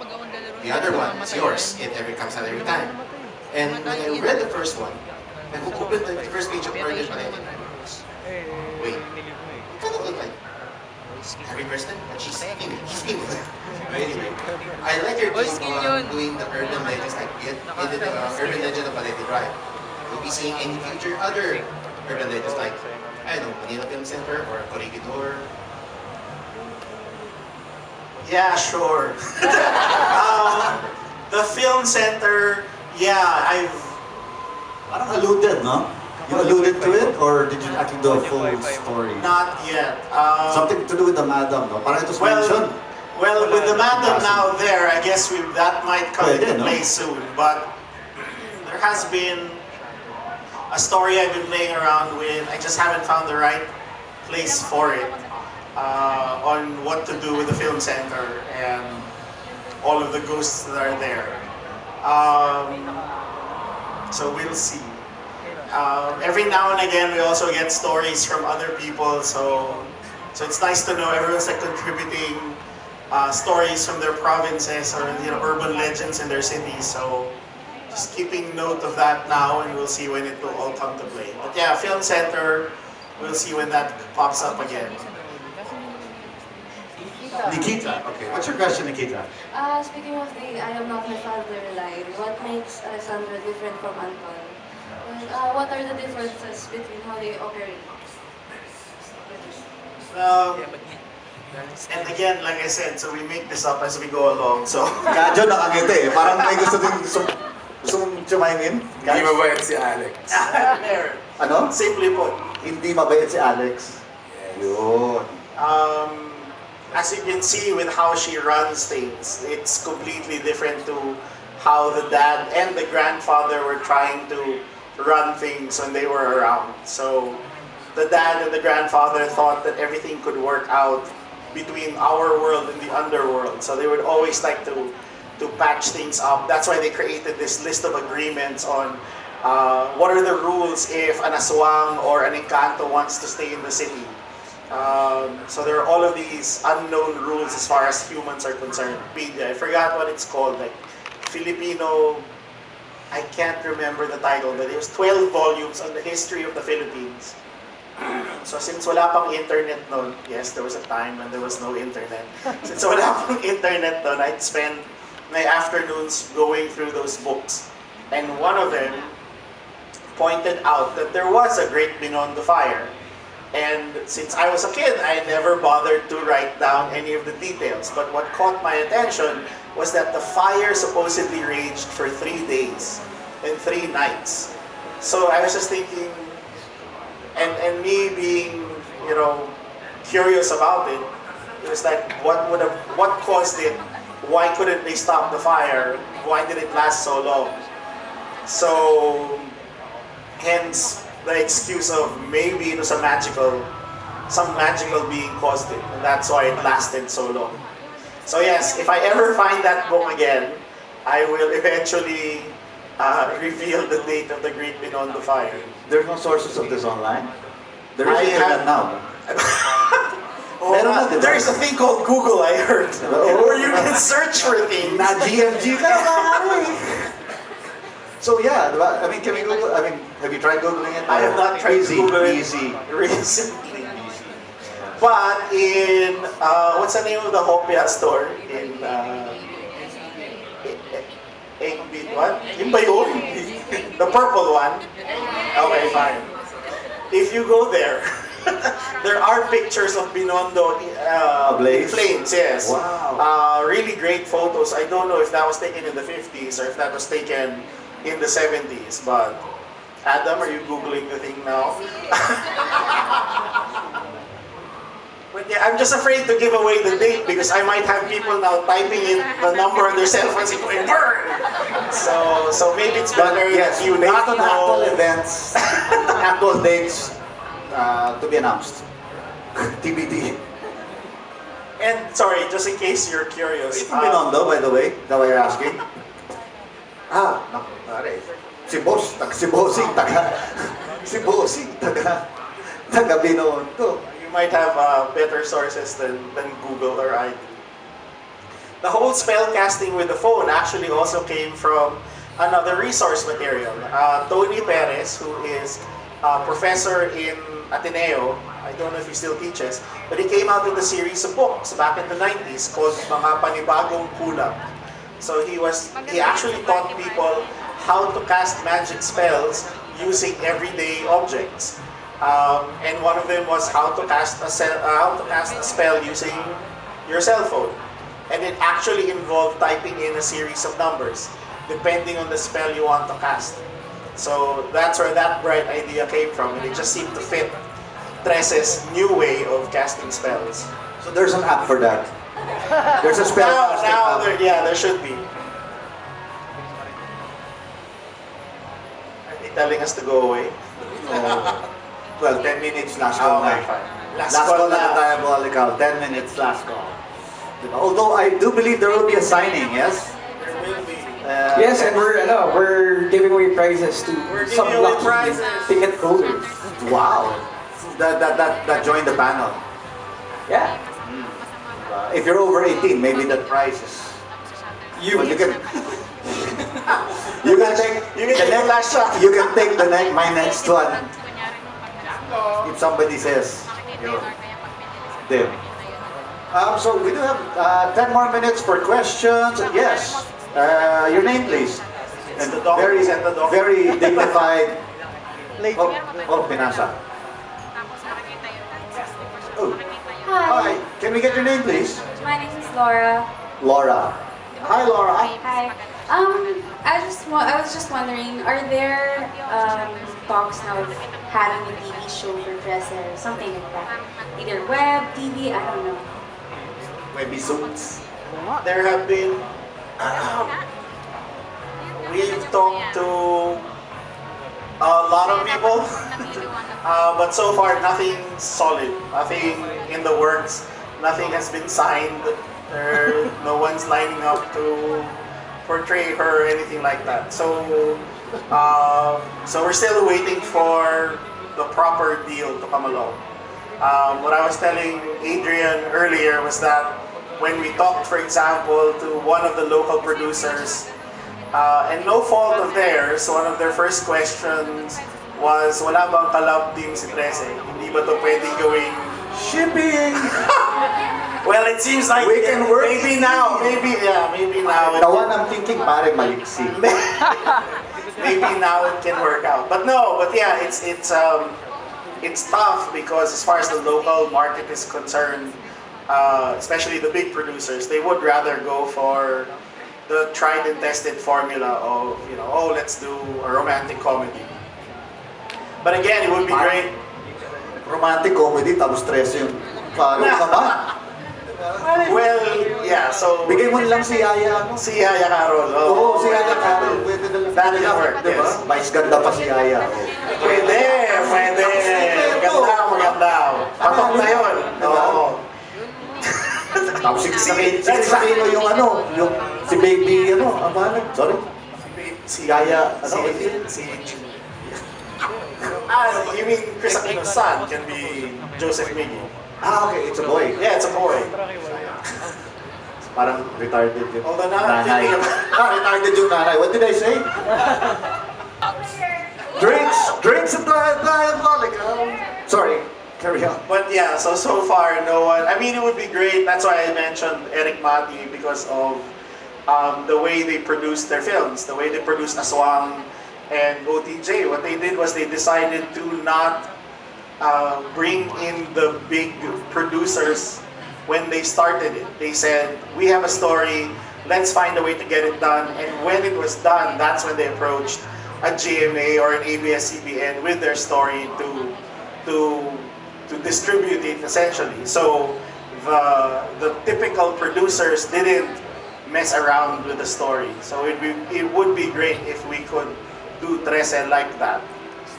The other one is yours, it comes out every time. And when I read the first one, I opened the first page of Burgers, but I didn't. Wait, it kind of looked like Harry Preston, but she's female. Anyway, I like your take on doing the urban legends, like the urban legend of Balete Drive. Will be seeing any future other urban legends like, I don't know, Manila Film Center or Corregidor? Yeah, sure. The film center Yeah, I've Parang alluded, no? You alluded to it, or did you actually do a full story? not yet. Something to do with the madam, no? Parang it was Well, mentioned. Well, with the madam now there, I guess that might come Pwede, into no? play soon. But there has been a story I've been playing around with. I just haven't found the right place for it on what to do with the film center and all of the ghosts that are there. So we'll see. Every now and again, we also get stories from other people. So it's nice to know everyone's like contributing stories from their provinces or urban legends in their cities. So just keeping note of that now, and we'll see when it will all come to play. But yeah, film center, we'll see when that pops up again. Nikita, okay. What's your question, Nikita? Speaking of the I am not my father line, what makes Alessandra different from Anton? What are the differences between how they operate? And again, like I said, so we make this up as we go along. So Kajo nakangiti eh. Parang may gusto mong chumayin? Hindi mabait si Alex. there. Ano? Simply put, Hindi mabait si Alex. Yun. as you can see with how she runs things, it's completely different to how the dad and the grandfather were trying to run things when they were around. So the dad and the grandfather thought that everything could work out between our world and the underworld. So they would always like to patch things up. That's why they created this list of agreements on what are the rules if an aswang or an encanto wants to stay in the city. So there are all of these unknown rules as far as humans are concerned. I forgot what it's called, like Filipino, I can't remember the title, but it was 12 volumes on the history of the Philippines. So since wala pang internet noon, yes, there was a time when there was no internet. Since wala pang internet noon, I'd spend my afternoons going through those books. And one of them pointed out that there was a Great Binondo fire. And since I was a kid, I never bothered to write down any of the details. But what caught my attention was that the fire supposedly raged for 3 days and 3 nights. So I was just thinking, and me being, curious about it, it was like, what caused it? Why couldn't they stop the fire? Why did it last so long? So, hence the excuse of maybe it was some magical being caused it, and that's why it lasted so long. So yes, if I ever find that book again, I will eventually reveal the date of the Great Binondo fire. There's no sources of this online. There is internet now. There's a thing called Google, I heard, where you can search for things. Na GMG ka na. So yeah, I mean, can we Google? I mean, have you tried Googling it? I have not tried Googling easy. Recently. But in, what's the name of the Hopia store? In, what? Yung ba yun? The purple one? Okay, fine. If you go there, there are pictures of Binondo in flames, yes. Wow. Really great photos. I don't know if that was taken in the 50s or if that was taken in the 70s, but Adam, are you Googling the thing now? But yeah, I'm just afraid to give away the date because I might have people now typing in the number on their cell phones and going, burn! So maybe it's better yes, if you not not on actual know. events, actual dates to be announced. TBD. And sorry, just in case you're curious. Binondo, by the way, that what you're asking? Naku, pare. Si Bossing, taga Binondo. You might have better sources than Google or I do. The whole spell casting with the phone actually also came from another resource material. Tony Perez, who is a professor in Ateneo, I don't know if he still teaches, but he came out with a series of books back in the 90s called Mga Panibagong Kulang. So he actually taught people how to cast magic spells using everyday objects. And one of them was how to cast a spell using your cell phone. And it actually involved typing in a series of numbers. depending on the spell you want to cast. So that's where that bright idea came from, and it just seemed to fit Trese's new way of casting spells. So there's an app for that. There's a spell casting app. There should be. Are they telling us to go away? Oh. Well, 10 minutes last call Okay, na. fine. Last call na Diabolical. 10 minutes last call. Although I do believe there will be a signing, yes? There will be. Yes, and we're giving away prizes to some giving away lucky prizes. ticket holders. Wow. That joined the panel. Yeah. If you're over 18, maybe that price is... Well, you can... you can take the next shot. You can take my next one. If somebody says, them. So we do have 10 more minutes for questions. Yes. Your name, please. And very dignified. Oh, pinasa. Oh. Hi. Hi. Can we get your name, please? My name is Laura. Laura. Hi, Laura. Hi. I was just wondering, are there talks now of having a TV show for Trese or something like that? Either web, TV, I don't know. Webisodes. There have been... we've talked to a lot of people, but so far nothing solid, nothing in the works, nothing has been signed. No one's lining up to portray her or anything like that. So we're still waiting for the proper deal to come along. What I was telling Adrian earlier was that when we talked, for example, to one of the local producers, and no fault of theirs, one of their first questions was, wala bang collab team si Trese? Hindi ba to pwedeng gawing shipping? Well, it seems like we can work. Maybe now. The one I'm thinking, pare maliksi. Maybe now it can work out. But yeah, it's tough because as far as the local market is concerned, especially the big producers, they would rather go for the tried and tested formula of, let's do a romantic comedy. But again, it would be great. Romantic comedy, tapos Trese yung paro ka ba? Well, yeah, so... Bigay mo lang si Yaya. Si Yaya Carol. Oo, si Yaya Carol. Pwede na lang. That will work, diba? yes. Vice ganda pa si Yaya. Pwede. Maganda. Patok na yun. Oo. Tapos si Kino yung si baby, sorry? Si Yaya, you mean Chris Aquino's son can be Joseph Miggy? Okay, it's a boy. Yeah, it's a boy. Parang retarded yung Although nanay. Retarded yung nanay. What did I say? Drinks at Diabolical. Sorry, carry on. But yeah, so far no one. I mean, it would be great. That's why I mentioned Eric Mati, because of the way they produced their films, the way they produced Aswang and OTJ. What they did was they decided to not bring in the big producers when they started it. They said, we have a story, let's find a way to get it done. And when it was done, that's when they approached a GMA or an ABS-CBN with their story to distribute it, essentially. So the typical producers didn't mess around with the story. So it would be great if we could do Trese like that,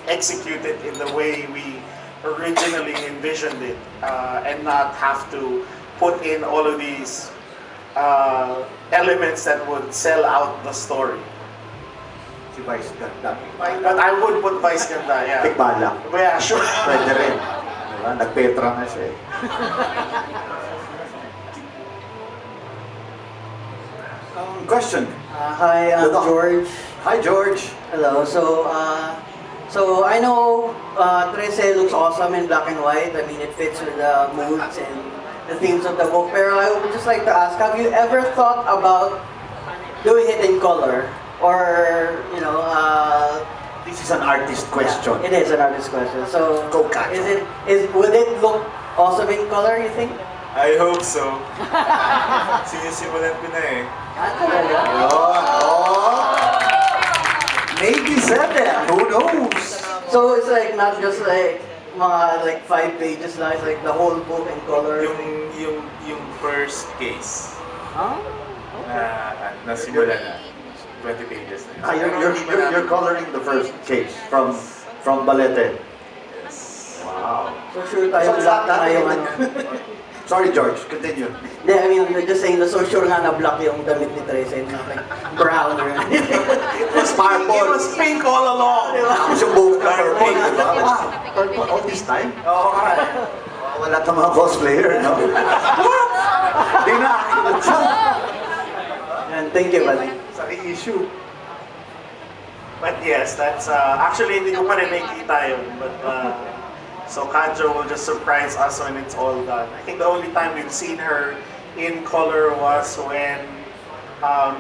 execute it in the way we originally envisioned it, and not have to put in all of these elements that would sell out the story. Si Vice ganda. But I would put Vice ganda, yeah. Tikbala. Yeah, sure. Pwede rin. Diba? Nagpetra na siya eh. Question. Hi, I'm George. Hi, George. Hello. So I know Trese looks awesome in black and white. I mean, it fits with the moods and the themes of the book. Pero I would just like to ask, have you ever thought about doing it in color? Or, this is an artist question. Yeah, it is an artist question. So, go Kajo. Would it look awesome in color, you think? I hope so. Sinisimulan ko na eh. Ah, talaga? Oh! 87, who knows? So it's like not just like mga like 5 pages lang, it's like the whole book in color. Yung first case Huh? na simula na. 20 pages na. You're coloring the first case from Baldisimo. Wow. So sure tayo black na yung ano. Sorry, George, continue. Hindi, I mean, just saying na so sure nga na black yung damit ni Trese, and not like brown or anything. It was purple. It was pink all along. Tapos yung buhok na purple, di ba? Wow, purple all this time? Oo nga. Wala ka mga cosplayer, no? Di na, And thank you, buddy. sa issue. But yes, that's actually hindi ko pa rin nakikita yun. But so Kajo will just surprise us when it's all done. I think the only time we've seen her in color was when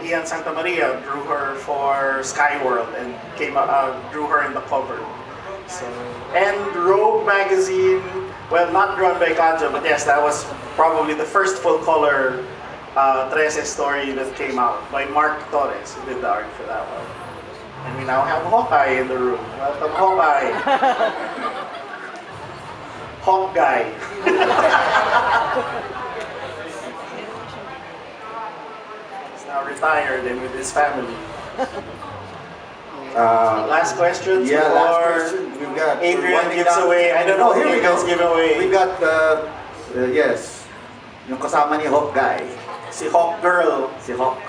Ian Santamaria drew her for Skyworld and drew her in the cover. So, and Rogue magazine, well, not drawn by Kajo, but yes, that was probably the first full color Trese story that came out by Mark Torres, who did the art for that one. And we now have Hawkeye in the room. Welcome, Hawkeye. Hawk guy. He's now retired and with his family. Last question Yeah, before last question. We've got Adrian gives away. I don't know. Here we go. Give away. We got yes, yung kasama ni Hawk guy. Si Hawk girl. Si Hawk.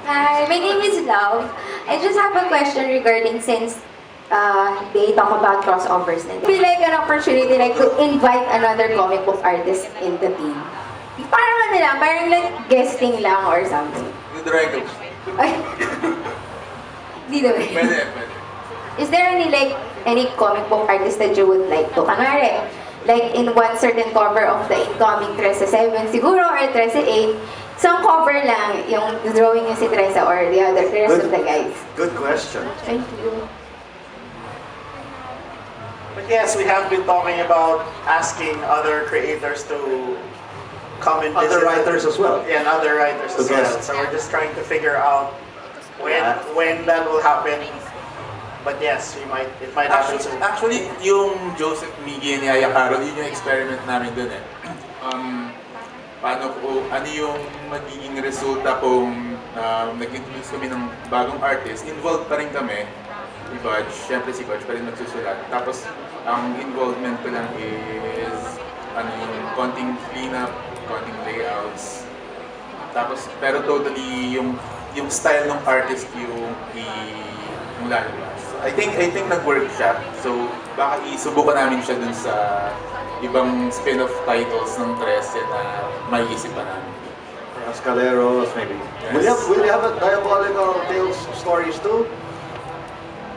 Hi, my name is Love. I just have a question regarding since they talk about crossovers. I feel like an opportunity like to invite another comic book artist in the team. Parang ano lang, parang like guesting lang or something. With Rego. Ay. Di na ba? Pwede. Is there any comic book artist that you would like to? Kanari, like in one certain cover of the incoming Trese 7 siguro or Trese 8, some cover lang yung drawing yung si Trese or the other rest of the guys. Good question. Thank you. But yes, we have been talking about asking other creators to come and visit. Other writers as well. Yeah, and other writers as well. So we're just trying to figure out when that will happen. But yes, it might happen soon. Actually, yung Joseph Miguel ni Aya Carol, yun yung experiment namin dun eh. Ano yung magiging resulta kung nag-introduce kami ng bagong artist, involved pa rin kami. Si Budge, syempre si Budge pa rin magsusulat. Tapos, ang involvement ko lang is yung konting cleanup, konting layouts. Tapos, pero totally yung style ng artist yung lalabas. I think nag-work siya. So, baka isubukan namin siya dun sa ibang spin-off titles ng Trese na maiisip pa namin. Escaleros, maybe. Yes. Will you have a Diabolical Tales stories too?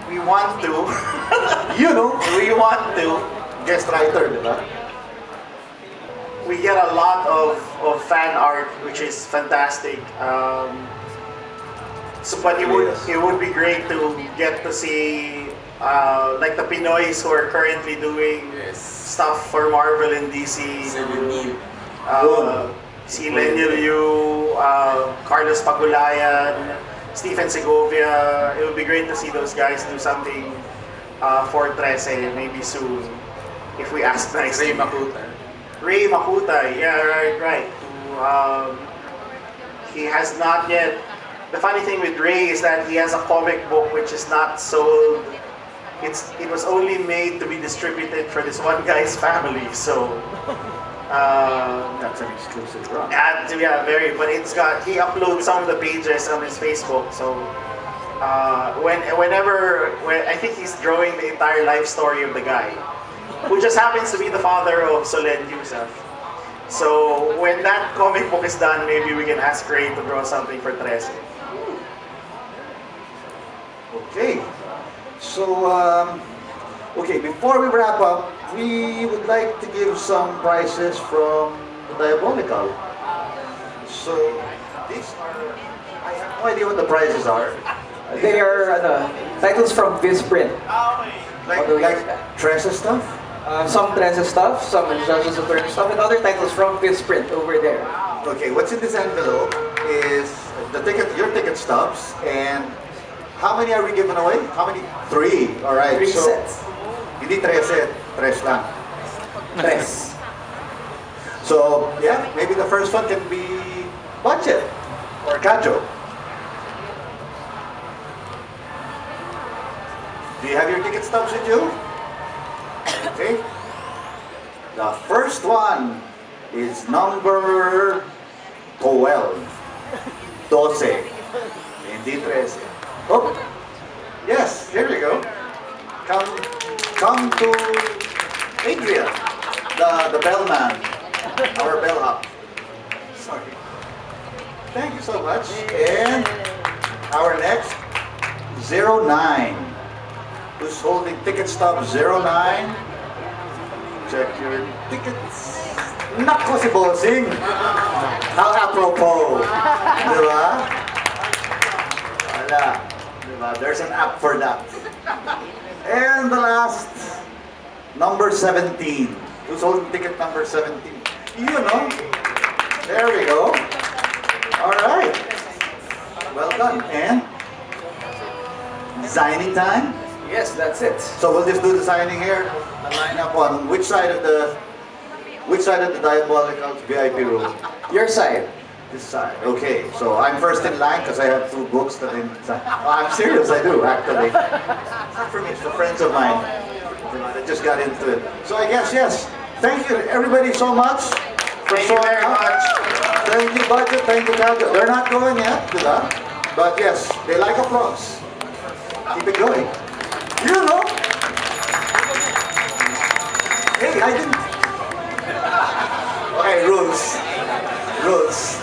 We want to. You know, We want to. guest writer, di ba? We get a lot of fan art, which is fantastic. But it would be great to get to see like the Pinoys who are currently doing stuff for Marvel and DC. Si Lenil Yu, Carlos Pagulayan, Stephen Segovia. It would be great to see those guys do something for Trese maybe soon if we ask nicely. Ray Makuta, yeah, right. He has not yet. The funny thing with Ray is that he has a comic book which is not sold. It was only made to be distributed for this one guy's family. So That's an exclusive run. yeah, very. But he uploads some of the pages on his Facebook. So whenever I think he's drawing the entire life story of the guy, who just happens to be the father of Solen Yusuf. So when that comic book is done, maybe we can ask Ray to draw something for Trese. Okay. So, okay, before we wrap up, we would like to give some prizes from Diabolical. So, these are, I have no idea what the prizes are. They are titles from Visprint. Like Trese stuff? Some Trese stuff, some Judges of Turn stuff, and other titles from Visprint over there. Okay, what's in this envelope is your ticket stubs and How many are we giving away? How many? 3. All right. 3 so, sets. Hindi 13. 3 lang. Tres. So, yeah, maybe the first one can be Budjette or Kajo. Do you have your ticket stubs with you? Okay. The first one is number 12. 12. Hindi 13. Oh, yes, here we go. Come to Adrian, the bellman, our bellhop. Sorry. Thank you so much. And our next, 09. Who's holding ticket stub 09? Check your tickets. Nako si Bossing! How apropos! Diba? Wala. Diba? There's an app for that. And the last, number 17. Who's holding ticket number 17? You know. There we go. Alright. Well done. And signing time? Yes, that's it. So we'll just do the signing here. And line up on which side of the Diabolical VIP room? Your side. This side. Okay, so I'm first in line because I have 2 books that didn't sign. Oh, I'm serious, I do actually. It's not for me, it's for friends of mine. That just got into it. So I guess, yes. Thank you everybody so much for showing up. Thank you, Budjette. Thank you, Kajo. They're not going yet, diba? But yes, they like applause. Keep it going. You know? Hey, I didn't. Okay, rules. Rules.